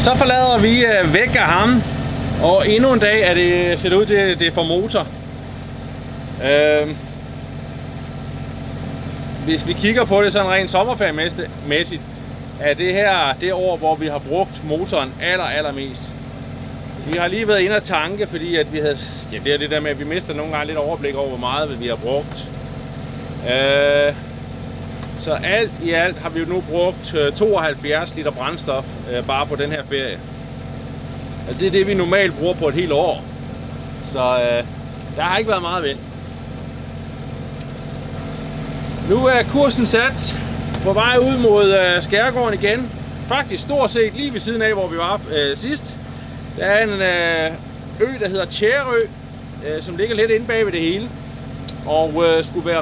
Så forlader vi væk af ham, og endnu en dag ser det ud til, at det er for motor. Hvis vi kigger på det sådan rent sommerferiemæssigt, er det her det år, hvor vi har brugt motoren allermest. Vi har lige været inde og tanke, fordi at vi havde, det er det der med, at vi mister nogle gange lidt overblik over, hvor meget vi har brugt. Så alt i alt har vi jo nu brugt 72 liter brændstof bare på den her ferie. Altså det er det, vi normalt bruger på et helt år. Så der har ikke været meget vind. Nu er kursen sat på vej ud mod Skærgården igen. Faktisk stort set lige ved siden af, hvor vi var sidst. Der er en ø, der hedder Tjærø, som ligger lidt inde bag ved det hele. Og skulle være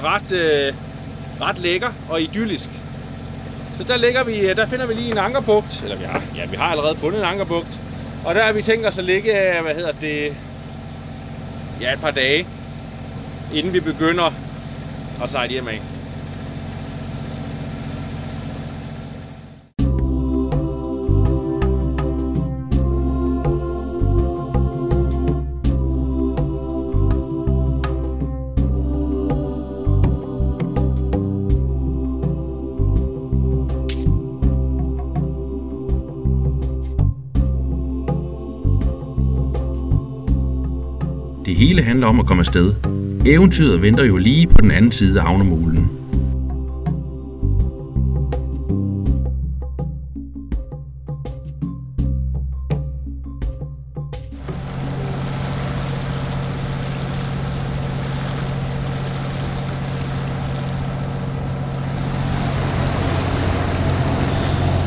ret lækker og idyllisk. Så der finder vi lige en ankerbugt. Eller vi har allerede fundet en ankerbugt. Og der har vi tænkt os at ligge, et par dage, inden vi begynder at sejle hjem af. Det hele handler om at komme afsted. Eventyret venter jo lige på den anden side af havnemolen.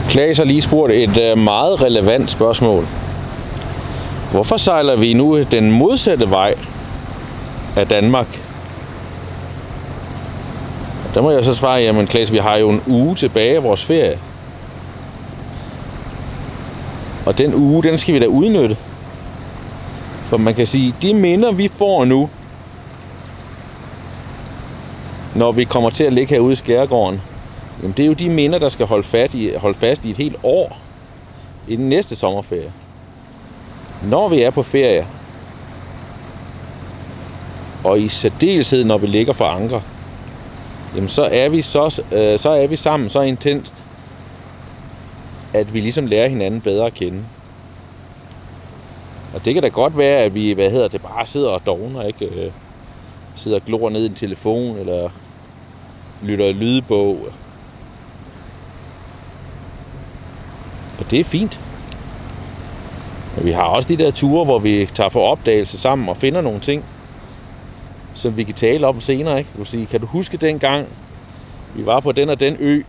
Klaas har lige spurgt et meget relevant spørgsmål. Hvorfor sejler vi nu den modsatte vej af Danmark? Der må jeg så svare, jamen Klaas, vi har jo en uge tilbage af vores ferie. Og den uge, den skal vi da udnytte. For man kan sige, de minder vi får nu, når vi kommer til at ligge herude i Skærgården, jamen det er jo de minder, der skal holde fast i et helt år i den næste sommerferie. Når vi er på ferie, og i særdeleshed når vi ligger for anker, jamen så er vi sammen så intenst, at vi ligesom lærer hinanden bedre at kende. Og det kan da godt være, at vi bare sidder og dovner, ikke? Sidder og glor ned i en telefon, eller lytter lydbog. Og det er fint. Men vi har også de der ture, hvor vi tager på opdagelse sammen og finder nogle ting, som vi kan tale om senere, ikke? Kan du huske dengang, vi var på den og den ø,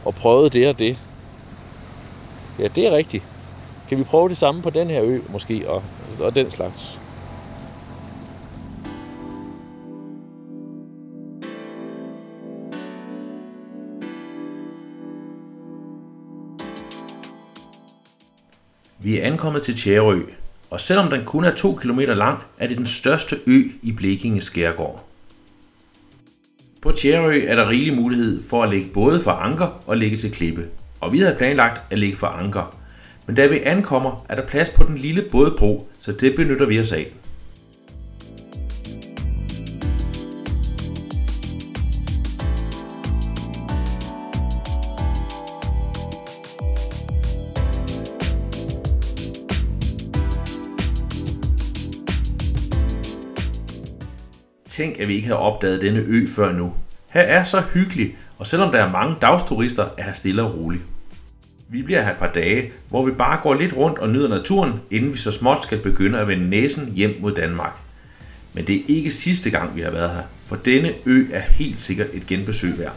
og prøvede det og det? Ja, det er rigtigt. Kan vi prøve det samme på den her ø, måske, og den slags? Vi er ankommet til Tjærø, og selvom den kun er 2 km lang, er det den største ø i Blekinge Skærgård. På Tjærø er der rigelig mulighed for at ligge både for anker og ligge til klippe, og vi havde planlagt at ligge for anker. Men da vi ankommer, er der plads på den lille bådbro, så det benytter vi os af. Tænk, at vi ikke havde opdaget denne ø før nu. Her er så hyggeligt, og selvom der er mange dagsturister, er her stille og roligt. Vi bliver her et par dage, hvor vi bare går lidt rundt og nyder naturen, inden vi så småt skal begynde at vende næsen hjem mod Danmark. Men det er ikke sidste gang, vi har været her, for denne ø er helt sikkert et genbesøg værd.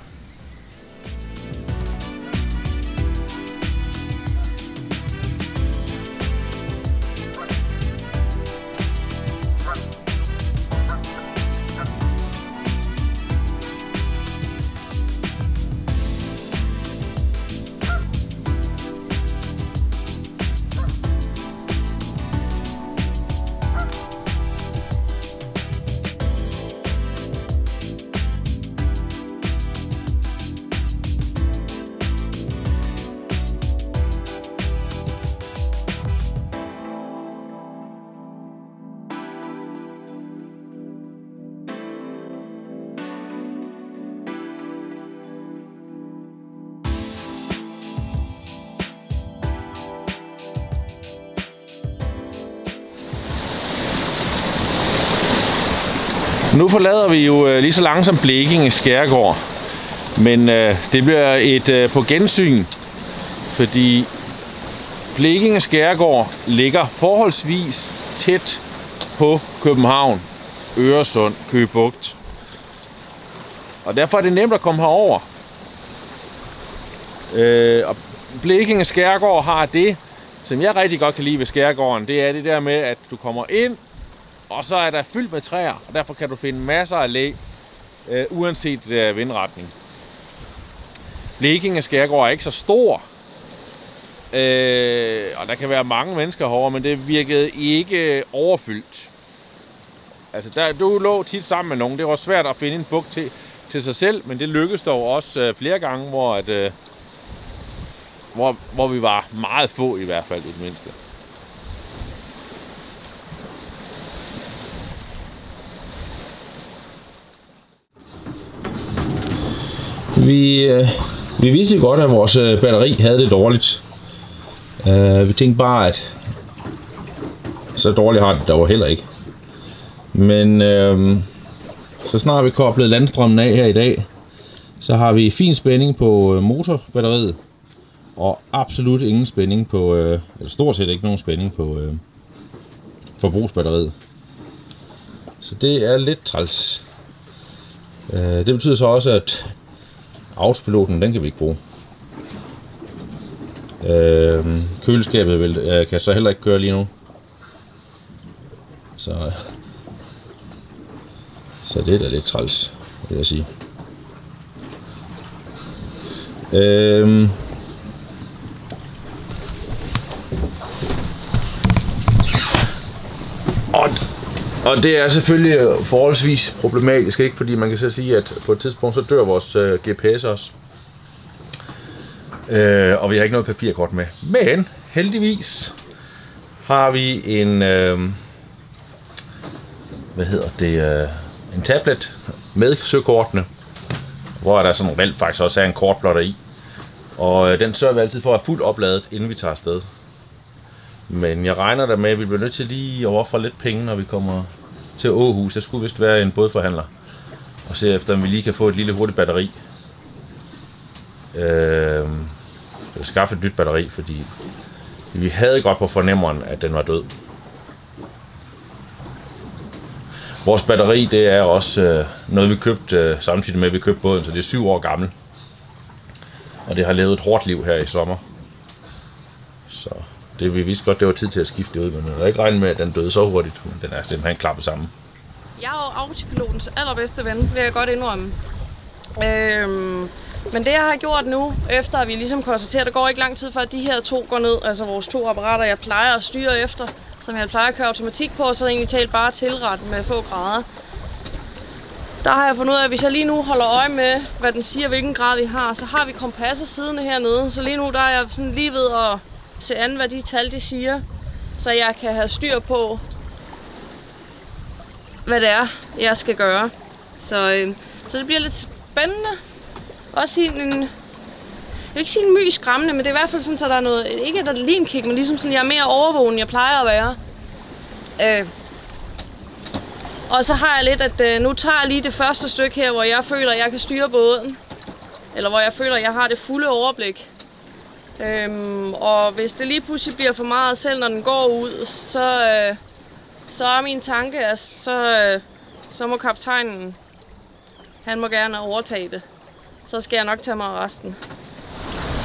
Nu forlader vi jo lige så langsomt Blekinge Skærgård, men det bliver et på gensyn, fordi Blekinge Skærgård ligger forholdsvis tæt på København, Øresund, Køge Bugt. Og derfor er det nemt at komme herover. Og Blekinge Skærgård har det, som jeg rigtig godt kan lide ved skærgården. Det er det der med, at du kommer ind, og så er der fyldt med træer, og derfor kan du finde masser af læ, uanset vindretning. Blekinge Skærgård er ikke så stor, og der kan være mange mennesker herovre, men det virkede ikke overfyldt. Altså, du lå tit sammen med nogen. Det var svært at finde en bugt til sig selv, men det lykkedes dog også flere gange, hvor vi var meget få i hvert fald i det mindste. Vi vidste godt, at vores batteri havde det dårligt. Vi tænkte bare, at så dårligt har det dog heller ikke. Men så snart vi koblede landstrømmen af her i dag, så har vi fin spænding på motorbatteriet. Og absolut ingen spænding på, eller stort set ikke nogen spænding på forbrugsbatteriet. Så det er lidt træls. Det betyder så også, at autopiloten, den kan vi ikke bruge. Køleskabet kan så heller ikke køre lige nu. Så det er da lidt træls, vil jeg sige. Og det er selvfølgelig forholdsvis problematisk, ikke? Fordi man kan så sige, at på et tidspunkt så dør vores GPS også. Og vi har ikke noget papirkort med. Men heldigvis har vi en en tablet med søkortene, hvor der sådan reelt faktisk også er en kortplotter i. Og den sørger vi altid for at være fuldt opladet, inden vi tager afsted. Men jeg regner der med, at vi bliver nødt til lige at ofre lidt penge, når vi kommer til Aarhus. Der skulle vist være en bådforhandler og se efter, om vi lige kan få et lille hurtigt batteri. Eller skaffe et nyt batteri, fordi vi havde godt på fornemmeren, at den var død. Vores batteri, det er også noget, vi købte samtidig med, at vi købte båden, så det er 7 år gammel. Og det har levet et hårdt liv her i sommer. Så det vi vidste godt, det var tid til at skifte det ud, men man havde ikke regnet med, at den døde så hurtigt. Den er simpelthen klappet sammen. Jeg er jo autopilotens allerbedste ven, vil jeg godt indrømme. Men det jeg har gjort nu, efter at vi ligesom konstaterer, at der går ikke lang tid før, at de her to går ned, altså vores 2 apparater, jeg plejer at styre efter, som jeg plejer at køre automatik på, så er egentlig talt bare tilret med få grader. Der har jeg fundet ud af, at hvis jeg lige nu holder øje med, hvad den siger, hvilken grad vi har, så har vi kompasset siddende hernede. Så lige nu der er jeg sådan lige ved at se an, hvad de tal de siger, så jeg kan have styr på, hvad det er, jeg skal gøre. Så det bliver lidt spændende. Også en, jeg vil ikke sige en my skræmmende, men det er i hvert fald sådan, så der er noget, ikke et adrenalinkick, men ligesom sådan, jeg er mere overvågen, end jeg plejer at være. Og så har jeg lidt, at nu tager jeg lige det første stykke her, hvor jeg føler, at jeg kan styre båden. Eller hvor jeg føler, at jeg har det fulde overblik. Og hvis det lige pludselig bliver for meget, selv når den går ud, så er min tanke, at så må kaptajnen, han må gerne overtage det. Så skal jeg nok tage mig af resten.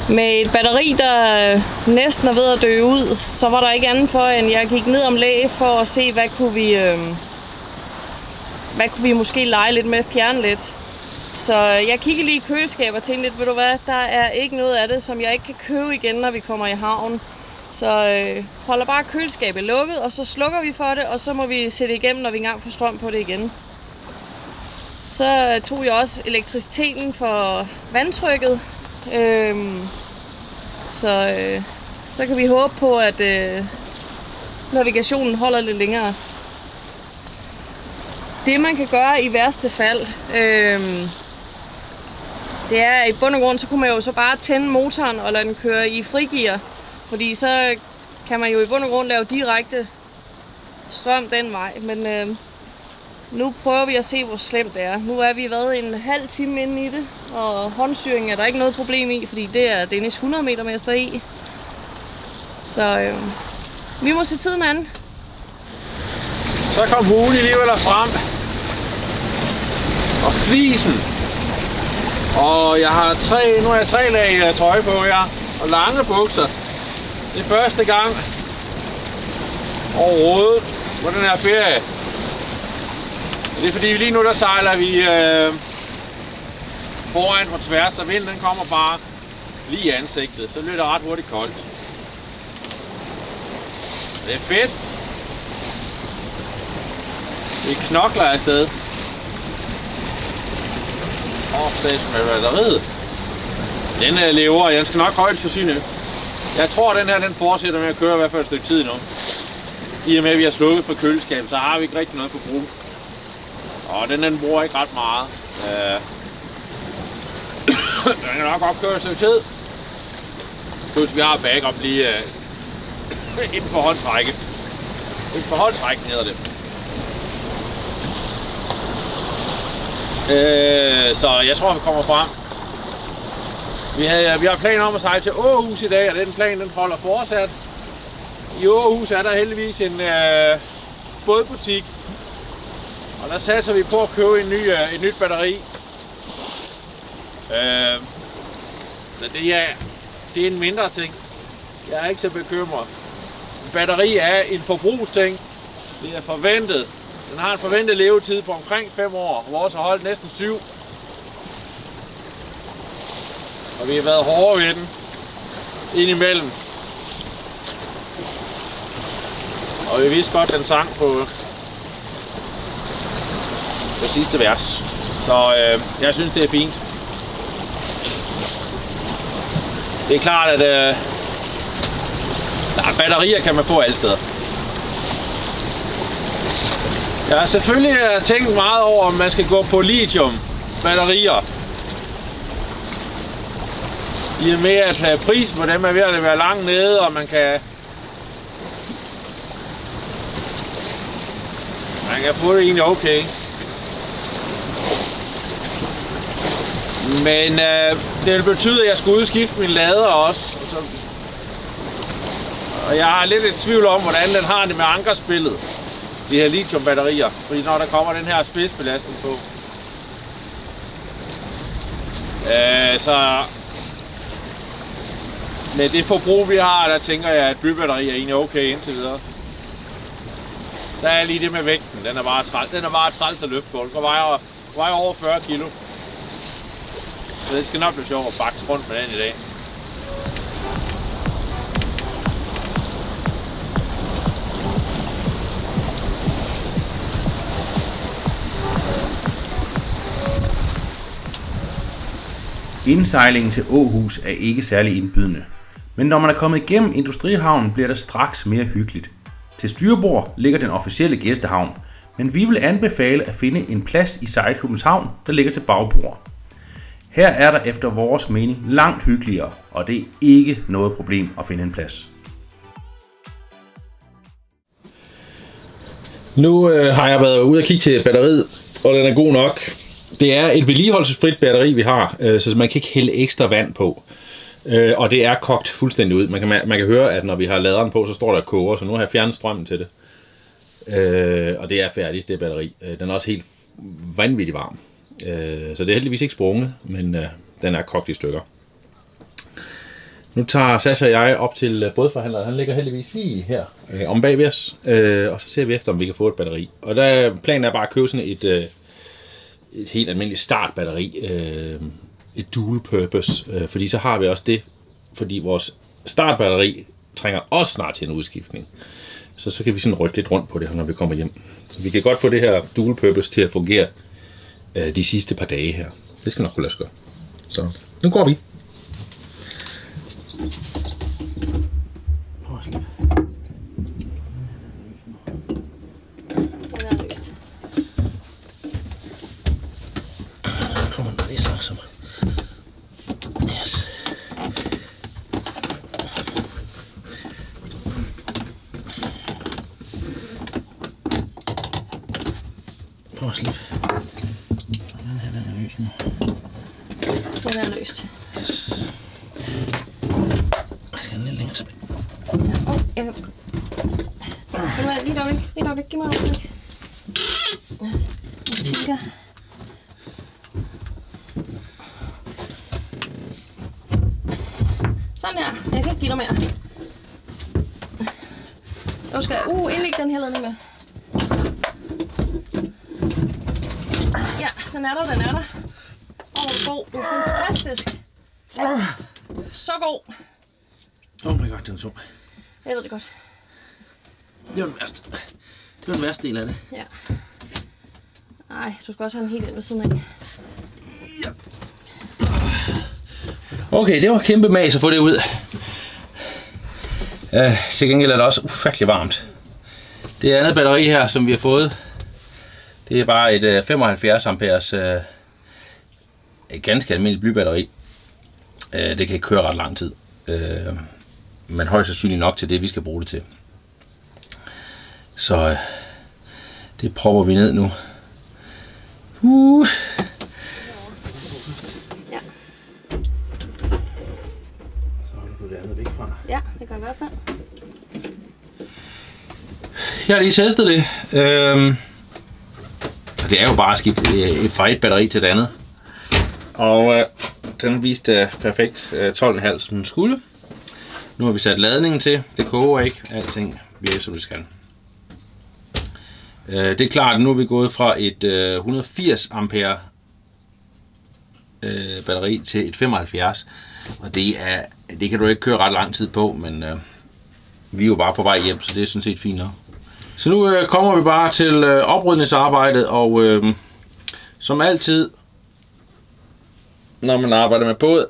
Med et batteri, der næsten er ved at dø ud, så var der ikke andet for, end jeg gik ned om læge for at se, hvad kunne vi måske lege lidt med, fjerne lidt. Så jeg kiggede lige i køleskabet og tænkte lidt, ved du hvad, der er ikke noget af det, som jeg ikke kan købe igen, når vi kommer i havn. Så holder bare køleskabet lukket, og så slukker vi for det, og så må vi sætte igennem, når vi engang får strøm på det igen. Så tog jeg også elektriciteten for vandtrykket. Så kan vi håbe på, at navigationen holder lidt længere. Det man kan gøre i værste fald, det er i bund og grund, så kunne man jo så bare tænde motoren og lade den køre i frigear. Fordi så kan man jo i bund og grund lave direkte strøm den vej. Men nu prøver vi at se, hvor slemt det er. Nu er vi været en halv time inde i det, og håndstyringen er der ikke noget problem i, fordi det er Dennis 100 meter mester i. Så vi må se tiden an. Så kom hulen alligevel frem. Og flisen. Og jeg har nu har jeg 3 lag tøj på her. Og lange bukser. Det er første gang overhovedet på den her ferie. Det er fordi lige nu der sejler vi foran på tværs, så vinden den kommer bare lige i ansigtet. Så bliver det ret hurtigt koldt. Det er fedt. Vi knokler afsted. Med batteriet. Den lever, den skal nok højt sandsynligt. Jeg tror, den her den fortsætter med at køre i hvert fald et stykke tid nu. I og med, at vi har slukket for køleskabet, så har vi ikke rigtig noget forbrug. Og den bruger ikke ret meget. Den kan nok godt køre et stykke tid. Plus vi har backup lige inden for håndtrækket. Inden for håndtrækken hedder det. Så jeg tror, vi kommer frem. Vi har planer om at sejle til Århus i dag, og den plan den holder fortsat. I Århus er der heldigvis en bådbutik, og der satser vi på at købe et nyt batteri. Det er en mindre ting. Jeg er ikke så bekymret. Batteri er en forbrugsting. Det er forventet. Den har en forventet levetid på omkring 5 år. Vores har holdt næsten 7. Og vi har været hårde ved den indimellem. Og vi vidste godt, den sang på sidste vers. Så jeg synes, det er fint. Det er klart, at batterier kan man få alle steder. Jeg har selvfølgelig tænkt meget over, om man skal gå på lithium-batterier. I og med, at prisen på dem er ved at være langt nede, og man kan få det egentlig okay. Men det vil betyde, at jeg skal udskifte min lader også. Og jeg har lidt et tvivl om, hvordan den har det med ankerspillet. De her lithium-batterier, fordi når der kommer den her spidsbelastning på. Så med det forbrug vi har, der tænker jeg, at blybatteri er egentlig okay indtil videre. Der er lige det med vægten, den er bare træls at løfte på. Den vejer over 40 kilo. Så det skal nok blive sjovt at bakse rundt med den i dag. Indsejlingen til Århus er ikke særlig indbydende, men når man er kommet igennem Industrihavnen, bliver det straks mere hyggeligt. Til styrbord ligger den officielle gæstehavn, men vi vil anbefale at finde en plads i Sejlklubbens havn, der ligger til bagbord. Her er der efter vores mening langt hyggeligere, og det er ikke noget problem at finde en plads. Nu har jeg været ude og kigge til batteriet, og den er god nok. Det er et vedligeholdelsesfrit batteri, vi har, så man kan ikke hælde ekstra vand på. Og det er kogt fuldstændig ud. Man kan høre, at når vi har laderen på, så står der og koger, så nu har jeg fjernet strømmen til det. Og det er færdigt, det batteri. Den er også helt vanvittigt varm. Så det er heldigvis ikke sprunget, men den er kogt i stykker. Nu tager Sasha og jeg op til bådforhandleren. Han ligger heldigvis lige her om bagved os. Og så ser vi efter, om vi kan få et batteri. Og planen er bare at købe sådan et helt almindeligt startbatteri. Et dual purpose. Fordi så har vi også det. Fordi vores startbatteri trænger også snart til en udskiftning. Så kan vi sådan rykke lidt rundt på det, når vi kommer hjem. Så vi kan godt få det her dual purpose til at fungere de sidste par dage her. Det skal nok kunne lade sig gøre. Så nu går vi. Prøv at slippe. Den her, den er løs nu. Den er løst. Jeg skal lidt længere tilbage. Ja, lige et øjeblik. Giv mig et øjeblik. Jeg tænker... Sådan der. Jeg kan ikke give dig mere. Nu skal jeg indlægge den her ledning med. Ja, den er der. God. Det er fantastisk. Så god. Oh my god, den er tung. Jeg ved det godt. Det var den værste. Det var den værste del af det. Ja. Ej, du skal også have en helt ind ved siden af. Ja. Okay, det var kæmpe mas at få det ud. Til gengæld er det også ufattelig varmt. Det andet batteri her, som vi har fået, det er bare et 75 amperes et ganske almindeligt blybatteri. Det kan ikke køre ret lang tid. Men højst sandsynligt nok til det, vi skal bruge det til. Så det propper vi ned nu. Ja. Så holder du det andet væk fra. Ja, det kan i hvert fald. Jeg har lige testet det. Det er jo bare at skifte fra et batteri til det andet. Og den viste perfekt 12,5 som den skulle. Nu har vi sat ladningen til. Det koger ikke. Alting virker som det skal. Det er klart, at nu er vi gået fra et 180 ampere batteri til et 75. Og det kan du ikke køre ret lang tid på, men vi er jo bare på vej hjem, så det er sådan set fint nok. Så nu kommer vi bare til oprydningsarbejdet, og som altid, når man arbejder med båd,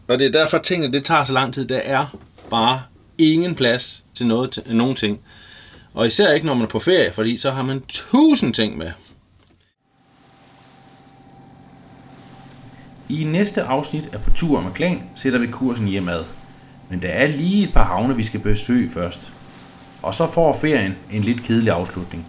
og det er derfor tingene det tager så lang tid, der er bare ingen plads til nogen ting. Og især ikke når man er på ferie, fordi så har man 1000 ting med. I næste afsnit af På tur med Klan sætter vi kursen hjemad. Men der er lige et par havne, vi skal besøge først. Og så får ferien en lidt kedelig afslutning.